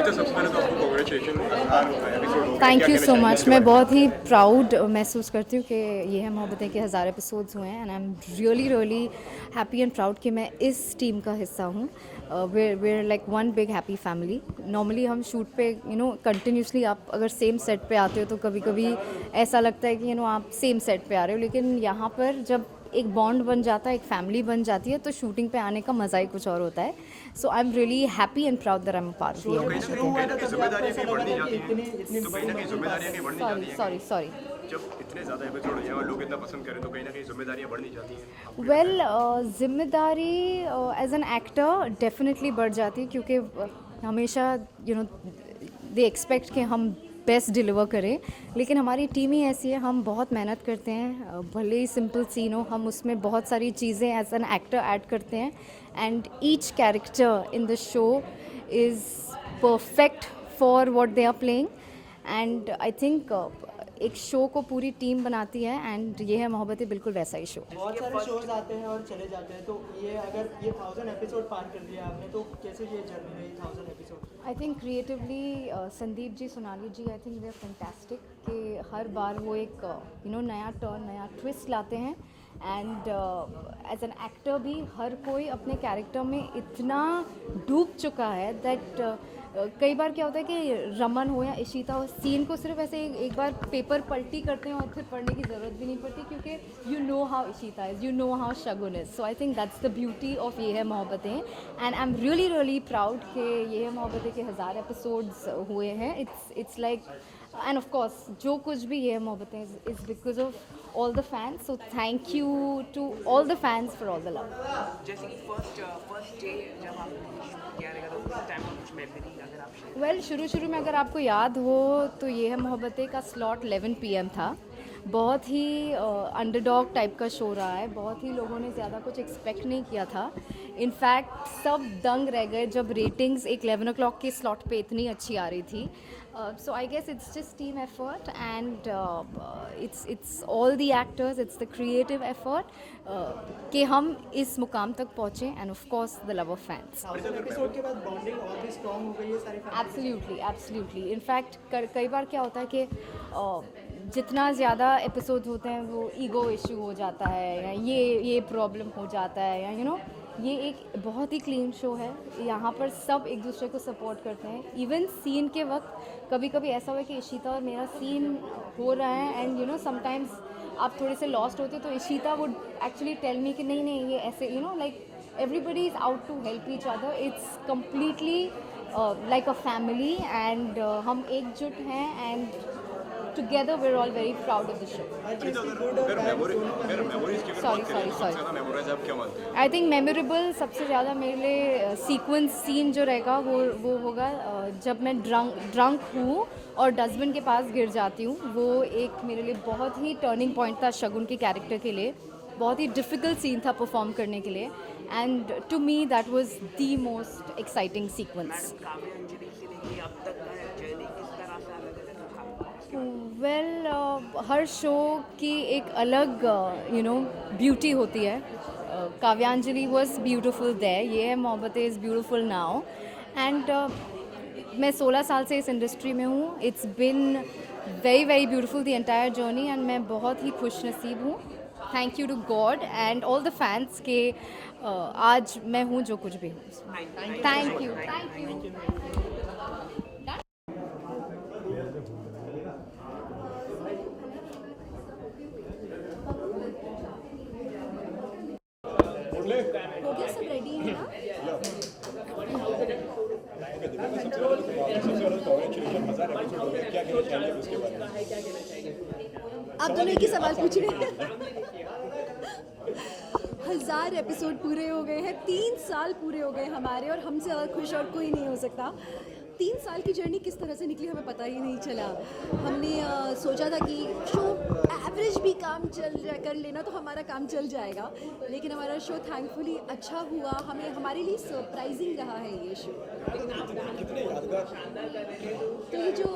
तो सबसे पहले तो आपको congratulation thank you so much. मैं बहुत ही प्राउड महसूस करती हूँ कि ये है मोहब्बतें के 1000 एपिसोड्स हुए हैं and I am really really happy and proud कि मैं इस टीम का हिस्सा हूँ। We're like one big happy family. Normally हम शूट पे कंटिन्यूसली आप अगर सेम सेट पे आते हो तो कभी कभी ऐसा लगता है कि आप सेम सेट पे आ रहे हो, लेकिन यहाँ पर जब एक बॉन्ड बन जाता है, एक फैमिली बन जाती है, तो शूटिंग पे आने का मज़ा ही कुछ और होता है। So I am really happy and proud that I am part of sorry sorry sorry जब इतने ज़्यादा एपिसोड हैं और लोग इतना पसंद करें तो कहीं ना कहीं जिम्मेदारियाँ बढ़नी जाती हैं। वेल जिम्मेदारी एज एन एक्टर डेफिनेटली बढ़ जाती है, क्योंकि हमेशा दे एक्सपेक्ट कि हम बेस्ट डिलीवर करें, लेकिन हमारी टीम ही ऐसी है, हम बहुत मेहनत करते हैं। भले ही सिंपल सीन हो, हम उसमें बहुत सारी चीज़ें एज एन एक्टर ऐड करते हैं and each character in the show is perfect for what they are playing and I think एक शो को पूरी टीम बनाती है एंड ये है मोहब्बतें बिल्कुल वैसा ही शो। बहुत सारे शोज आते हैं और चले जाते हैं, तो ये अगर ये 1000 एपिसोड पार कर दिया आपने तो कैसे ये जर्नी रही 1000 episode? I think creatively Sandeep ji, Sonali ji, I think they are fantastic कि हर बार वो एक नया टर्न, नया ट्विस्ट लाते हैं एंड एज एन एक्टर भी हर कोई अपने कैरेक्टर में इतना डूब चुका है दैट कई बार क्या होता है कि रमन हो या इशिता हो, सीन को सिर्फ ऐसे एक बार पेपर पलटी करते हैं और फिर पढ़ने की ज़रूरत भी नहीं पड़ती, क्योंकि you know how Ishita is, you know how Shagun is. So I think that's the beauty of Yeh Hai Mohabbatein and I am really really proud कि ये है मोहब्बतें के 1000 एपिसोड्स हुए हैं। It's like and of course जो कुछ भी Yeh Hai Mohabbatein is because of all the fans, so thank you to all the fans for all the love. जैसे कि first day जब आप शूट किया रहेगा तो उस टाइम का कुछ मेमोरी अगर आप शेयर वेल शुरू में अगर आपको याद हो तो ये है मोहब्बतें का स्लॉट 11 PM था। बहुत ही अंडरडॉग टाइप का शो रहा है, बहुत ही लोगों ने ज़्यादा कुछ एक्सपेक्ट नहीं किया था। इनफैक्ट सब दंग रह गए जब रेटिंग्स एक 11 o'clock के स्लॉट पे इतनी अच्छी आ रही थी। So I guess it's just team effort and it's all the actors, it's the creative effort कि हम इस मुकाम तक पहुँचें and of course the love of fans. 1000 episode के बाद बॉन्डिंग और भी स्ट्रॉन्ग हो गई है सारी फैमिली? Absolutely absolutely. इनफैक्ट कई बार क्या होता है कि जितना ज़्यादा एपिसोड होते हैं वो ईगो इशू हो जाता है या ये प्रॉब्लम हो जाता है या ये एक बहुत ही क्लीन शो है। यहाँ पर सब एक दूसरे को सपोर्ट करते हैं। इवन सीन के वक्त कभी कभी ऐसा हुआ कि इशिता और मेरा सीन हो रहा है एंड समटाइम्स आप थोड़े से लॉस्ट होते तो Ishita would actually tell me कि नहीं ये ऐसे like everybody is out to help each other. It's completely like a family and हम एकजुट हैं and together we're all very proud of the show. I think memorable सबसे ज़्यादा मेरे लिए सीक्वेंस सीन जो रहेगा वो होगा जब मैं ड्रंक हूँ और डस्टबिन के पास गिर जाती हूँ। वो एक मेरे लिए बहुत ही टर्निंग पॉइंट था शगुन के कैरेक्टर के लिए। बहुत ही डिफ़िकल्ट सीन था परफॉर्म करने के लिए and to me that was the most exciting sequence. Well हर शो की एक अलग ब्यूटी होती है। काव्यांजलि was beautiful there, Yeh Hai Mohabbatein is beautiful now and मैं 16 साल से इस इंडस्ट्री में हूँ। It's been very very beautiful the entire journey and मैं बहुत ही खुश नसीब हूँ। Thank you to God and all the fans के आज मैं हूँ जो कुछ भी हूँ। Thank you. हो गया, सब रेडी है ना? आप दोनों एक ही सवाल पूछ रहे हैं। 1000 एपिसोड पूरे हो गए हैं, 3 साल पूरे हो गए हमारे, और हमसे ज़्यादा खुश और कोई नहीं हो सकता। 3 साल की जर्नी किस तरह से निकली हमें पता ही नहीं चला। हमने सोचा था कि शो एवरेज भी काम कर लेना तो हमारा काम चल जाएगा, लेकिन हमारा शो थैंकफुली अच्छा हुआ। हमारे लिए सरप्राइजिंग रहा है ये शो। तो ये जो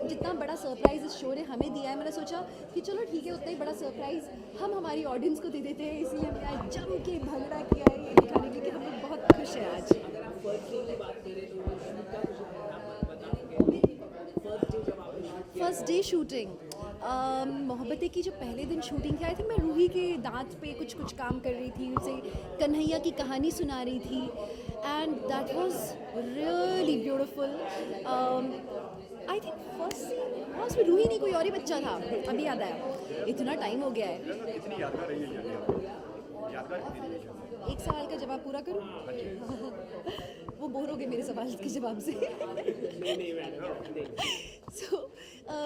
जितना बड़ा सरप्राइज़ इस शो ने हमें दिया है, मैंने सोचा कि चलो ठीक है, उतना ही बड़ा सरप्राइज़ हम हमारी ऑडियंस को दे देते हैं। इसलिए हमने आज जम के भगड़ा किया है ये दिखाने के लिए कि हम लोग बहुत खुश हैं आज। फर्स्ट डे शूटिंग मोहब्बतें की जो पहले दिन शूटिंग थी, आई थिंक मैं रूही के दांत पे कुछ काम कर रही थी, उसे कन्हैया की कहानी सुना रही थी and that was really beautiful. I think first scene उसमें रूही नहीं कोई और ही बच्चा था, अभी याद आया, इतना टाइम हो गया है. कितनी यादगार रही है जर्नी आपकी? यादगार कितनी रही है जर्नी? एक सवाल का जवाब पूरा करूं? वो बोर हो गए मेरे सवाल के जवाब से.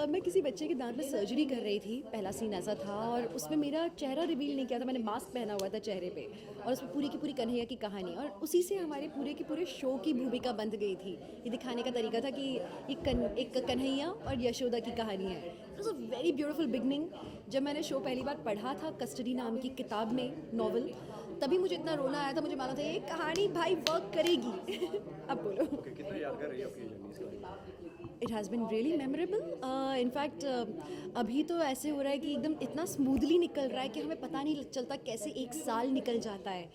मैं किसी बच्चे के दांत में सर्जरी कर रही थी, पहला सीन ऐसा था, और उसमें मेरा चेहरा रिवील नहीं किया था, मैंने मास्क पहना हुआ था चेहरे पे, और उसमें पूरी की पूरी कन्हैया की कहानी, और उसी से हमारे पूरे के पूरे शो की भूमिका बंध गई थी. ये दिखाने का तरीका था कि एक कन्हैया और यशोदा की कहानी है. It was a very beautiful beginning. जब मैंने शो पहली बार पढ़ा था कस्टडी नाम की किताब में, नॉवल, तभी मुझे इतना रोना आया था, मुझे मालूम था ये कहानी भाई वर्क करेगी. अब बोलो. कितना यादगार रही है आपकी जर्नी इसके बारे में? It has been really memorable. In fact अभी तो ऐसे हो रहा है कि एकदम इतना स्मूथली निकल रहा है कि हमें पता नहीं चलता कैसे एक साल निकल जाता है.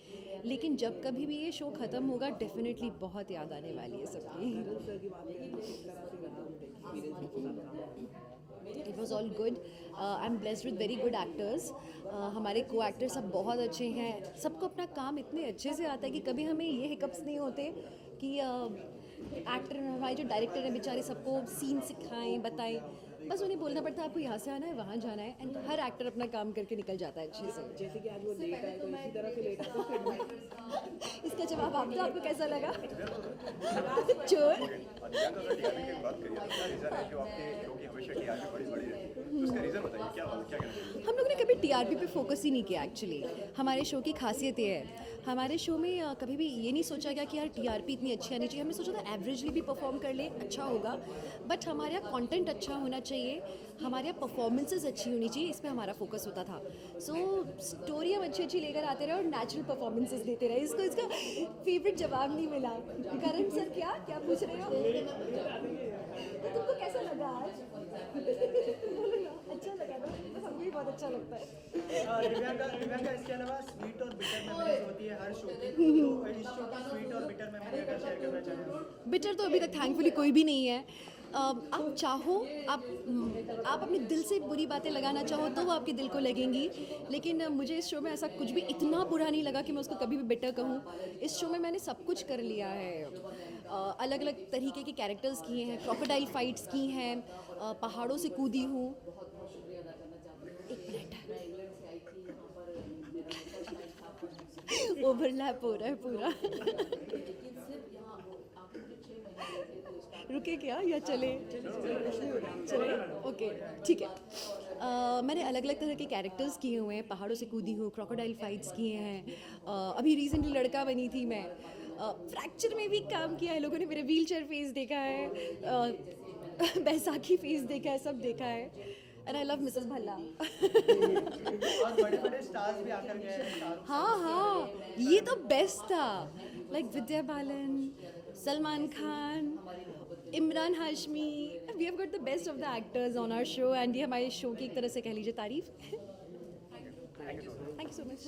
लेकिन जब कभी भी ये शो ख़त्म होगा डेफिनेटली बहुत याद आने वाली है सबकी. It was all good. I am blessed with very good actors. हमारे को एक्टर्स सब बहुत अच्छे हैं. सबको अपना काम इतने अच्छे से आता है कि कभी हमें ये हिकअप्स नहीं होते कि एक्टर हमारे जो डायरेक्टर हैं बेचारे सबको सीन सिखाएं, बताएं. बस उन्हें बोलना पड़ता है आपको यहाँ से आना है, वहाँ जाना है, एंड हर एक्टर अपना काम करके निकल जाता है अच्छे से. जैसे कि आज वो लेट आए तो इसी तरह से लेट आए तो फिर इसका जवाब आप दो, आपको कैसा लगा? चोर. प्रियंका अगर टीआरपी की बात करिए तो क्या रीज़न है जो आपके शो की हमेशा टीआरपी बड़ी बड़ी रहती है? तो उसका रीज़न बताइए, क्या कहना चाहिए? हम लोगों ने कभी टीआरपी पे फोकस ही नहीं किया. एक्चुअली हमारे शो की खासियत ये है, हमारे शो में कभी भी ये नहीं सोचा गया कि यार टीआरपी इतनी अच्छी आनी चाहिए. हमने सोचा था एवरेजली भी परफॉर्म कर ले अच्छा होगा, बट हमारे यहाँ कंटेंट अच्छा होना चाहिए, हमारे यहाँ परफॉर्मेंसेस अच्छी होनी चाहिए, इसमें हमारा फोकस होता था. सो स्टोरी हम अच्छी अच्छी लेकर आते रहे और नेचुरल परफॉर्मेंसेस देते रहे. इसका फेवरेट जवाब नहीं मिला. करण सर क्या पूछ रहे हो? तो तुमको कैसा लगा आज? बोलो ना. अच्छा लगा ना? तो हमको भी बहुत अच्छा लगता है. दिव्यांका इसके अलावा स्वीट और बिटर मेमोरीज होती है हर शो की, तो इस शो की स्वीट और बिटर मेमोरी अगर शेयर करना चाहें? बिटर तो अभी तक थैंकफुली कोई भी नहीं है. आप चाहो, आप अपने दिल से बुरी बातें लगाना चाहो तो वो आपके दिल को लगेंगी, लेकिन मुझे इस शो में ऐसा कुछ भी इतना बुरा नहीं लगा कि मैं उसको कभी भी बिटर कहूँ. इस शो में मैंने सब कुछ कर लिया है. अलग अलग तरीके के कैरेक्टर्स किए हैं, क्रोकोडाइल फाइट्स की हैं, पहाड़ों से कूदी हूँ. एक मिनट, ओवरलैप हो रहा है पूरा. रुके क्या या चले? ओके ठीक है. मैंने अलग अलग तरह के कैरेक्टर्स किए हुए हैं. पहाड़ों से कूदी हूँ, क्रोकोडाइल फाइट्स किए हैं. अभी रिसेंटली लड़का बनी थी मैं. फ्रैक्चर में भी काम किया है. लोगों ने मेरा व्हीलचेयर फेस देखा है, बैसाखी फेस देखा है, सब देखा है. And I love Mrs Bhalla. और बड़े बड़े स्टार्स भी आकर गए हैं. हाँ, ये तो बेस्ट था. Like Vidya Balan, Salman Khan, Imran Hashmi. We have got the best of the actors on our show, and ये हमारे शो की एक तरह से कह लीजिए तारीफ. Thank you so much.